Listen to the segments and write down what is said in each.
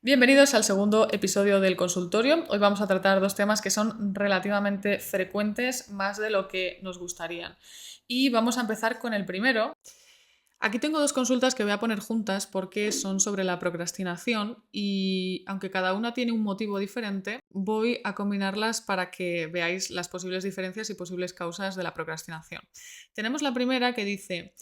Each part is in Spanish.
Bienvenidos al segundo episodio del consultorio. Hoy vamos a tratar dos temas que son relativamente frecuentes, más de lo que nos gustarían. Y vamos a empezar con el primero. Aquí tengo dos consultas que voy a poner juntas porque son sobre la procrastinación y aunque cada una tiene un motivo diferente, voy a combinarlas para que veáis las posibles diferencias y posibles causas de la procrastinación. Tenemos la primera que dice: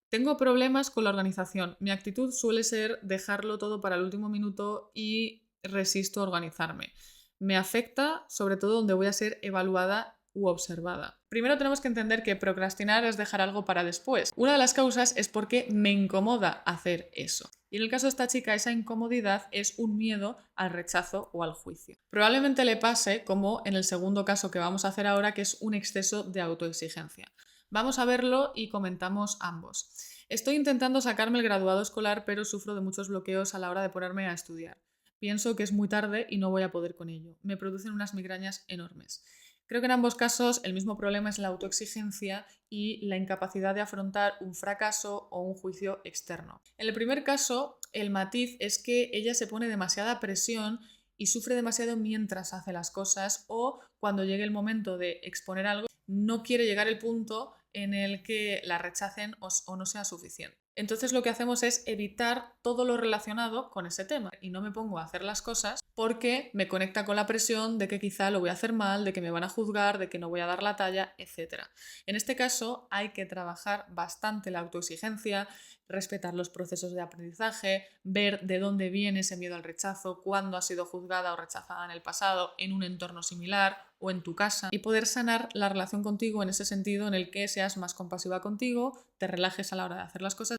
tengo problemas con la organización. Mi actitud suele ser dejarlo todo para el último minuto y resisto a organizarme. Me afecta sobre todo donde voy a ser evaluada u observada. Primero tenemos que entender que procrastinar es dejar algo para después. Una de las causas es porque me incomoda hacer eso. Y en el caso de esta chica, esa incomodidad es un miedo al rechazo o al juicio. Probablemente le pase como en el segundo caso que vamos a hacer ahora, que es un exceso de autoexigencia. Vamos a verlo y comentamos ambos. Estoy intentando sacarme el graduado escolar, pero sufro de muchos bloqueos a la hora de ponerme a estudiar. Pienso que es muy tarde y no voy a poder con ello. Me producen unas migrañas enormes. Creo que en ambos casos el mismo problema es la autoexigencia y la incapacidad de afrontar un fracaso o un juicio externo. En el primer caso, el matiz es que ella se pone demasiada presión y sufre demasiado mientras hace las cosas, o cuando llegue el momento de exponer algo, no quiere llegar al punto en el que la rechacen o no sea suficiente. Entonces lo que hacemos es evitar todo lo relacionado con ese tema y no me pongo a hacer las cosas porque me conecta con la presión de que quizá lo voy a hacer mal, de que me van a juzgar, de que no voy a dar la talla, etc. En este caso hay que trabajar bastante la autoexigencia, respetar los procesos de aprendizaje, ver de dónde viene ese miedo al rechazo, cuándo ha sido juzgada o rechazada en el pasado, en un entorno similar o en tu casa, y poder sanar la relación contigo en ese sentido en el que seas más compasiva contigo, te relajes a la hora de hacer las cosas.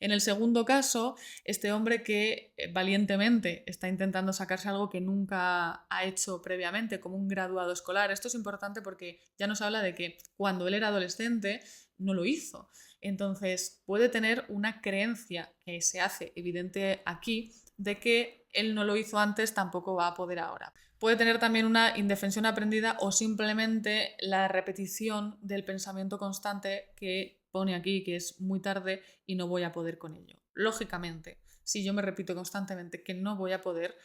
En el segundo caso, este hombre que valientemente está intentando sacarse algo que nunca ha hecho previamente, como un graduado escolar. Esto es importante porque ya nos habla de que cuando él era adolescente no lo hizo. Entonces puede tener una creencia que se hace evidente aquí de que él no lo hizo antes, tampoco va a poder ahora. Puede tener también una indefensión aprendida o simplemente la repetición del pensamiento constante que pone aquí, que es muy tarde y no voy a poder con ello. Lógicamente, si yo me repito constantemente que no voy a poder,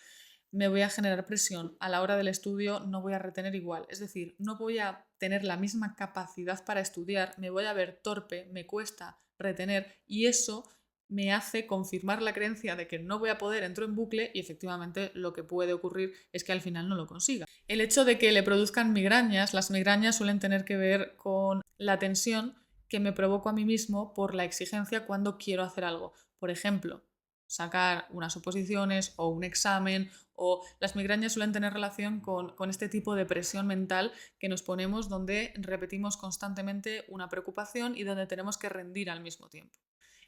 me voy a generar presión. A la hora del estudio no voy a retener igual. Es decir, no voy a tener la misma capacidad para estudiar, me voy a ver torpe, me cuesta retener y eso me hace confirmar la creencia de que no voy a poder, entro en bucle y efectivamente lo que puede ocurrir es que al final no lo consiga. El hecho de que le produzcan migrañas, las migrañas suelen tener que ver con la tensión que me provoco a mí mismo por la exigencia cuando quiero hacer algo. Por ejemplo, sacar unas oposiciones o un examen, o las migrañas suelen tener relación con este tipo de presión mental que nos ponemos donde repetimos constantemente una preocupación y donde tenemos que rendir al mismo tiempo.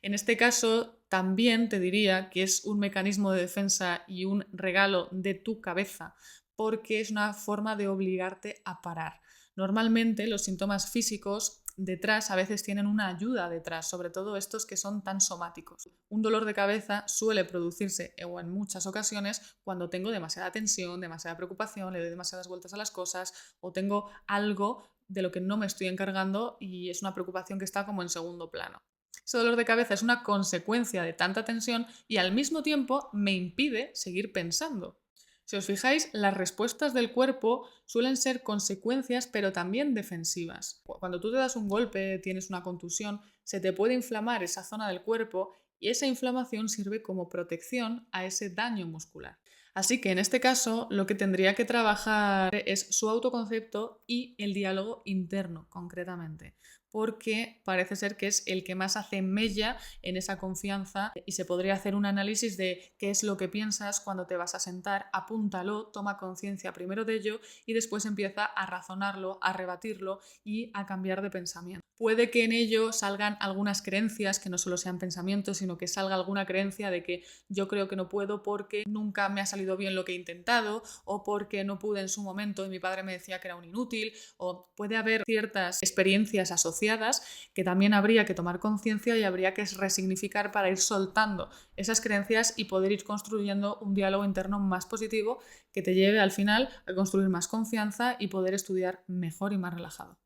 En este caso, también te diría que es un mecanismo de defensa y un regalo de tu cabeza, porque es una forma de obligarte a parar. Normalmente los síntomas físicos detrás a veces tienen una ayuda detrás, sobre todo estos que son tan somáticos. Un dolor de cabeza suele producirse, o en muchas ocasiones, cuando tengo demasiada tensión, demasiada preocupación, le doy demasiadas vueltas a las cosas o tengo algo de lo que no me estoy encargando y es una preocupación que está como en segundo plano. Ese dolor de cabeza es una consecuencia de tanta tensión y al mismo tiempo me impide seguir pensando. Si os fijáis, las respuestas del cuerpo suelen ser consecuencias, pero también defensivas. Cuando tú te das un golpe, tienes una contusión, se te puede inflamar esa zona del cuerpo y esa inflamación sirve como protección a ese daño muscular. Así que en este caso lo que tendría que trabajar es su autoconcepto y el diálogo interno, concretamente, porque parece ser que es el que más hace mella en esa confianza y se podría hacer un análisis de qué es lo que piensas cuando te vas a sentar, apúntalo, toma conciencia primero de ello y después empieza a razonarlo, a rebatirlo y a cambiar de pensamiento. Puede que en ello salgan algunas creencias que no solo sean pensamientos, sino que salga alguna creencia de que yo creo que no puedo porque nunca me ha salido bien lo que he intentado o porque no pude en su momento y mi padre me decía que era un inútil, o puede haber ciertas experiencias asociadas que también habría que tomar conciencia y habría que resignificar para ir soltando esas creencias y poder ir construyendo un diálogo interno más positivo que te lleve al final a construir más confianza y poder estudiar mejor y más relajado.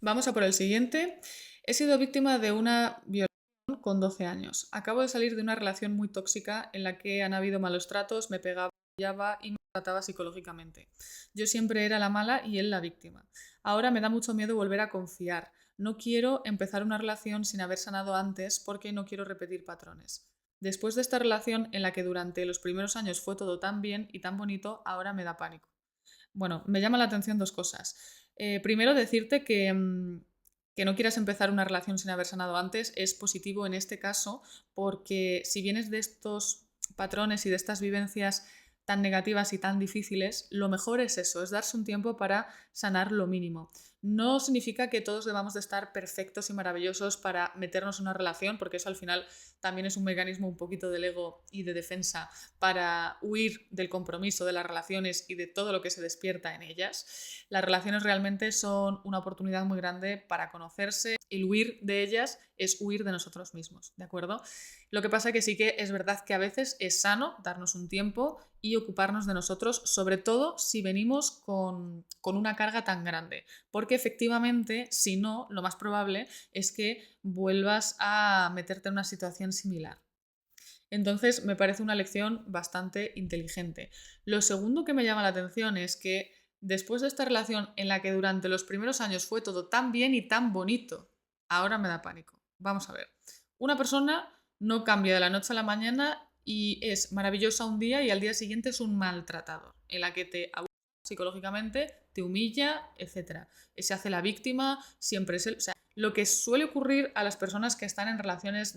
Vamos a por el siguiente. He sido víctima de una violación con 12 años. Acabo de salir de una relación muy tóxica en la que han habido malos tratos, me pegaba y me trataba psicológicamente. Yo siempre era la mala y él la víctima. Ahora me da mucho miedo volver a confiar. No quiero empezar una relación sin haber sanado antes porque no quiero repetir patrones. Después de esta relación en la que durante los primeros años fue todo tan bien y tan bonito, ahora me da pánico. Bueno, me llama la atención dos cosas. Primero, decirte que no quieras empezar una relación sin haber sanado antes es positivo en este caso porque si vienes de estos patrones y de estas vivencias tan negativas y tan difíciles, lo mejor es eso, es darse un tiempo para sanar lo mínimo. No significa que todos debamos de estar perfectos y maravillosos para meternos en una relación, porque eso al final también es un mecanismo un poquito del ego y de defensa para huir del compromiso de las relaciones y de todo lo que se despierta en ellas. Las relaciones realmente son una oportunidad muy grande para conocerse. El huir de ellas es huir de nosotros mismos, ¿de acuerdo? Lo que pasa que sí que es verdad que a veces es sano darnos un tiempo y ocuparnos de nosotros, sobre todo si venimos con una carga tan grande. Porque efectivamente, si no, lo más probable es que vuelvas a meterte en una situación similar. Entonces, me parece una lección bastante inteligente. Lo segundo que me llama la atención es que después de esta relación en la que durante los primeros años fue todo tan bien y tan bonito, ahora me da pánico. Vamos a ver. Una persona no cambia de la noche a la mañana y es maravillosa un día y al día siguiente es un maltratador, en la que te abusa psicológicamente, te humilla, etc. Se hace la víctima, siempre es él. O sea, lo que suele ocurrir a las personas que están en relaciones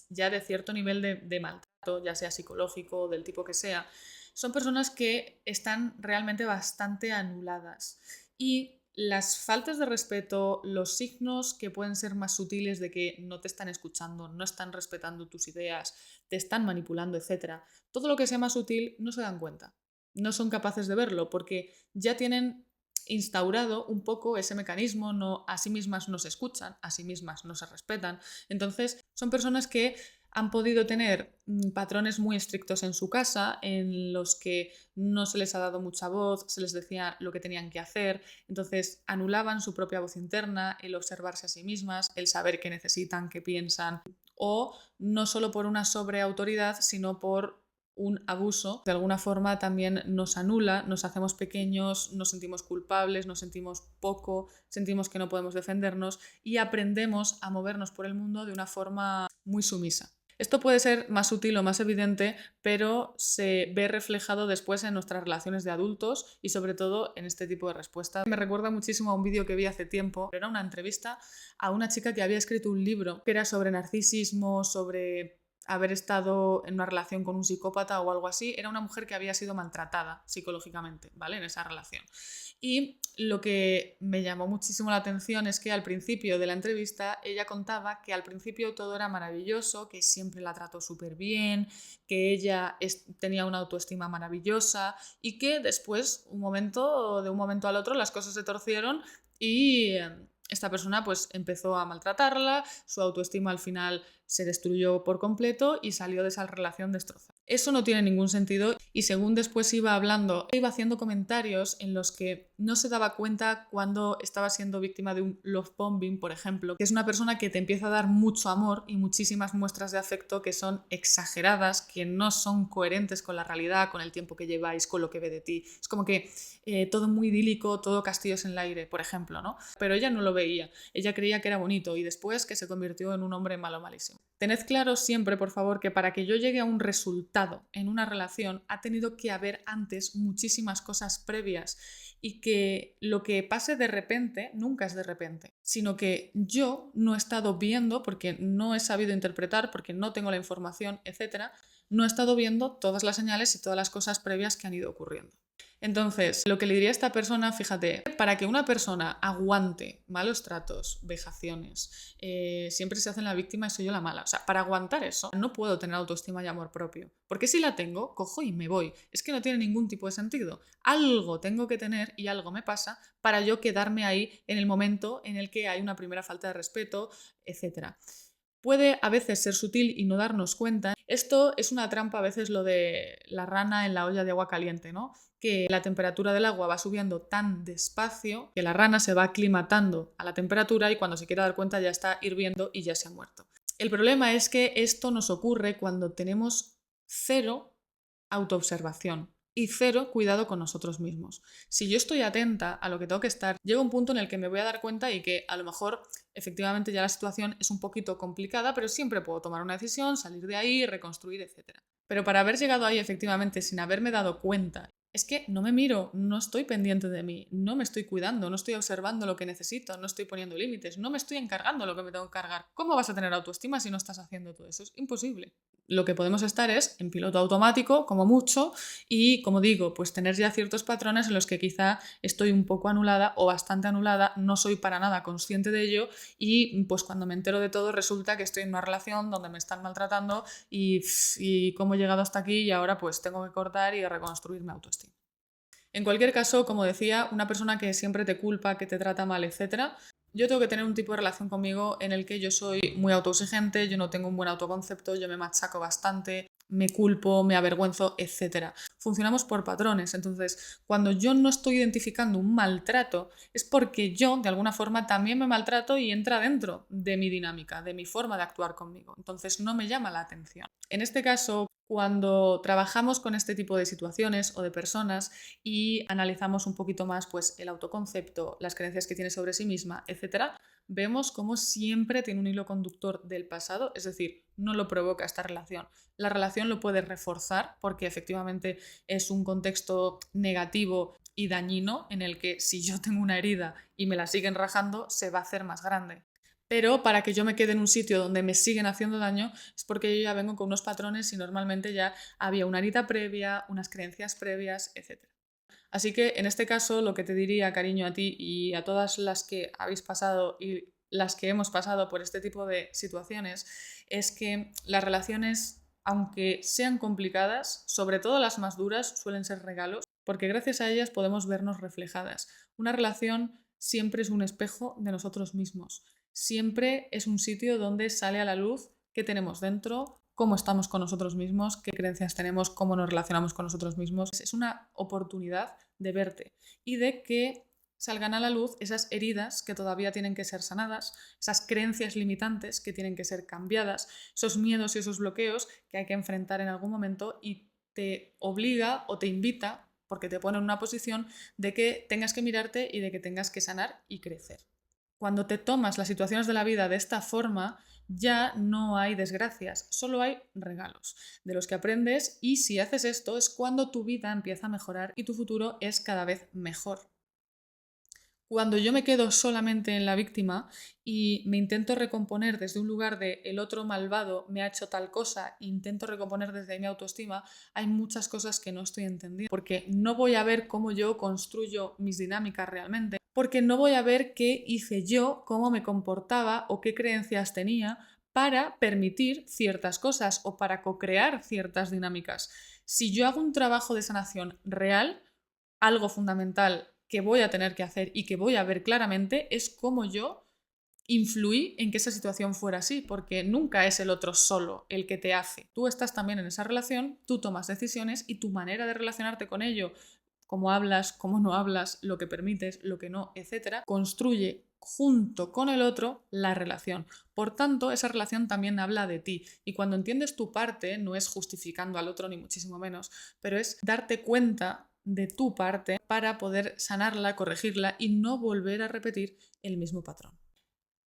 ya de cierto nivel de maltrato, ya sea psicológico, del tipo que sea, son personas que están realmente bastante anuladas. Y las faltas de respeto, los signos que pueden ser más sutiles de que no te están escuchando, no están respetando tus ideas, te están manipulando, etc., todo lo que sea más sutil no se dan cuenta. No son capaces de verlo porque ya tienen instaurado un poco ese mecanismo, a sí mismas no se escuchan, a sí mismas no se respetan. Entonces, son personas que han podido tener patrones muy estrictos en su casa, en los que no se les ha dado mucha voz, se les decía lo que tenían que hacer, entonces anulaban su propia voz interna, el observarse a sí mismas, el saber qué necesitan, qué piensan, o no solo por una sobreautoridad, sino por un abuso, de alguna forma también nos anula, nos hacemos pequeños, nos sentimos culpables, nos sentimos poco, sentimos que no podemos defendernos y aprendemos a movernos por el mundo de una forma muy sumisa. Esto puede ser más sutil o más evidente, pero se ve reflejado después en nuestras relaciones de adultos y sobre todo en este tipo de respuestas. Me recuerda muchísimo a un vídeo que vi hace tiempo. Era una entrevista a una chica que había escrito un libro que era sobre narcisismo, sobre haber estado en una relación con un psicópata o algo así. Era una mujer que había sido maltratada psicológicamente, ¿vale? En esa relación. Y lo que me llamó muchísimo la atención es que al principio de la entrevista ella contaba que al principio todo era maravilloso, que siempre la trató súper bien, que ella tenía una autoestima maravillosa y que después, de un momento al otro, las cosas se torcieron y esta persona pues empezó a maltratarla, su autoestima al final se destruyó por completo y salió de esa relación destrozada. Eso no tiene ningún sentido y según después iba hablando, iba haciendo comentarios en los que no se daba cuenta cuando estaba siendo víctima de un love bombing, por ejemplo, que es una persona que te empieza a dar mucho amor y muchísimas muestras de afecto que son exageradas, que no son coherentes con la realidad, con el tiempo que lleváis, con lo que ve de ti. Es como que todo muy idílico, todo castillos en el aire, por ejemplo, ¿no? Pero ella no lo veía, ella creía que era bonito y después que se convirtió en un hombre malo malísimo. Tened claro siempre, por favor, que para que yo llegue a un resultado en una relación ha tenido que haber antes muchísimas cosas previas y que lo que pase de repente nunca es de repente, sino que yo no he estado viendo, porque no he sabido interpretar, porque no tengo la información, etcétera, no he estado viendo todas las señales y todas las cosas previas que han ido ocurriendo. Entonces, lo que le diría a esta persona, fíjate, para que una persona aguante malos tratos, vejaciones, siempre se hace la víctima y soy yo la mala. O sea, para aguantar eso, no puedo tener autoestima y amor propio. Porque si la tengo, cojo y me voy. Es que no tiene ningún tipo de sentido. Algo tengo que tener y algo me pasa para yo quedarme ahí en el momento en el que hay una primera falta de respeto, etc. Puede a veces ser sutil y no darnos cuenta. Esto es una trampa a veces lo de la rana en la olla de agua caliente, ¿no? Que la temperatura del agua va subiendo tan despacio que la rana se va aclimatando a la temperatura y cuando se quiere dar cuenta ya está hirviendo y ya se ha muerto. El problema es que esto nos ocurre cuando tenemos cero autoobservación y cero cuidado con nosotros mismos. Si yo estoy atenta a lo que tengo que estar, llega un punto en el que me voy a dar cuenta y que a lo mejor efectivamente ya la situación es un poquito complicada, pero siempre puedo tomar una decisión, salir de ahí, reconstruir, etc. Pero para haber llegado ahí efectivamente sin haberme dado cuenta, es que no me miro, no estoy pendiente de mí, no me estoy cuidando, no estoy observando lo que necesito, no estoy poniendo límites, no me estoy encargando lo que me tengo que cargar. ¿Cómo vas a tener autoestima si no estás haciendo todo eso? Es imposible. Lo que podemos estar es en piloto automático, como mucho, y como digo, pues tener ya ciertos patrones en los que quizá estoy un poco anulada o bastante anulada, no soy para nada consciente de ello y pues cuando me entero de todo resulta que estoy en una relación donde me están maltratando y cómo he llegado hasta aquí y ahora pues tengo que cortar y reconstruir mi autoestima. En cualquier caso, como decía, una persona que siempre te culpa, que te trata mal, etcétera, yo tengo que tener un tipo de relación conmigo en el que yo soy muy autoexigente, yo no tengo un buen autoconcepto, yo me machaco bastante, me culpo, me avergüenzo, etc. Funcionamos por patrones, entonces cuando yo no estoy identificando un maltrato es porque yo de alguna forma también me maltrato y entra dentro de mi dinámica, de mi forma de actuar conmigo, entonces no me llama la atención. En este caso, cuando trabajamos con este tipo de situaciones o de personas y analizamos un poquito más pues, el autoconcepto, las creencias que tiene sobre sí misma, etc., vemos cómo siempre tiene un hilo conductor del pasado, es decir, no lo provoca esta relación. La relación lo puede reforzar porque efectivamente es un contexto negativo y dañino en el que si yo tengo una herida y me la siguen rajando, se va a hacer más grande. Pero para que yo me quede en un sitio donde me siguen haciendo daño es porque yo ya vengo con unos patrones y normalmente ya había una herida previa, unas creencias previas, etc. Así que en este caso lo que te diría, cariño, a ti y a todas las que habéis pasado y las que hemos pasado por este tipo de situaciones, es que las relaciones, aunque sean complicadas, sobre todo las más duras, suelen ser regalos, porque gracias a ellas podemos vernos reflejadas. Una relación siempre es un espejo de nosotros mismos, siempre es un sitio donde sale a la luz qué tenemos dentro, cómo estamos con nosotros mismos, qué creencias tenemos, cómo nos relacionamos con nosotros mismos. Es una oportunidad de verte y de que salgan a la luz esas heridas que todavía tienen que ser sanadas, esas creencias limitantes que tienen que ser cambiadas, esos miedos y esos bloqueos que hay que enfrentar en algún momento y te obliga o te invita, porque te pone en una posición de que tengas que mirarte y de que tengas que sanar y crecer. Cuando te tomas las situaciones de la vida de esta forma, ya no hay desgracias, solo hay regalos de los que aprendes y si haces esto es cuando tu vida empieza a mejorar y tu futuro es cada vez mejor. Cuando yo me quedo solamente en la víctima y me intento recomponer desde un lugar de el otro malvado me ha hecho tal cosa, intento recomponer desde mi autoestima, hay muchas cosas que no estoy entendiendo, porque no voy a ver cómo yo construyo mis dinámicas realmente, porque no voy a ver qué hice yo, cómo me comportaba o qué creencias tenía para permitir ciertas cosas o para co-crear ciertas dinámicas. Si yo hago un trabajo de sanación real, algo fundamental que voy a tener que hacer y que voy a ver claramente es cómo yo influí en que esa situación fuera así, porque nunca es el otro solo el que te hace. Tú estás también en esa relación, tú tomas decisiones y tu manera de relacionarte con ello, cómo hablas, cómo no hablas, lo que permites, lo que no, etcétera, construye junto con el otro la relación. Por tanto, esa relación también habla de ti. Y cuando entiendes tu parte, no es justificando al otro ni muchísimo menos, pero es darte cuenta de tu parte para poder sanarla, corregirla y no volver a repetir el mismo patrón.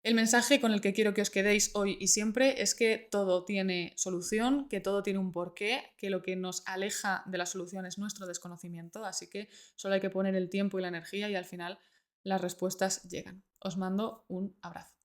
El mensaje con el que quiero que os quedéis hoy y siempre es que todo tiene solución, que todo tiene un porqué, que lo que nos aleja de la solución es nuestro desconocimiento, así que solo hay que poner el tiempo y la energía y al final las respuestas llegan. Os mando un abrazo.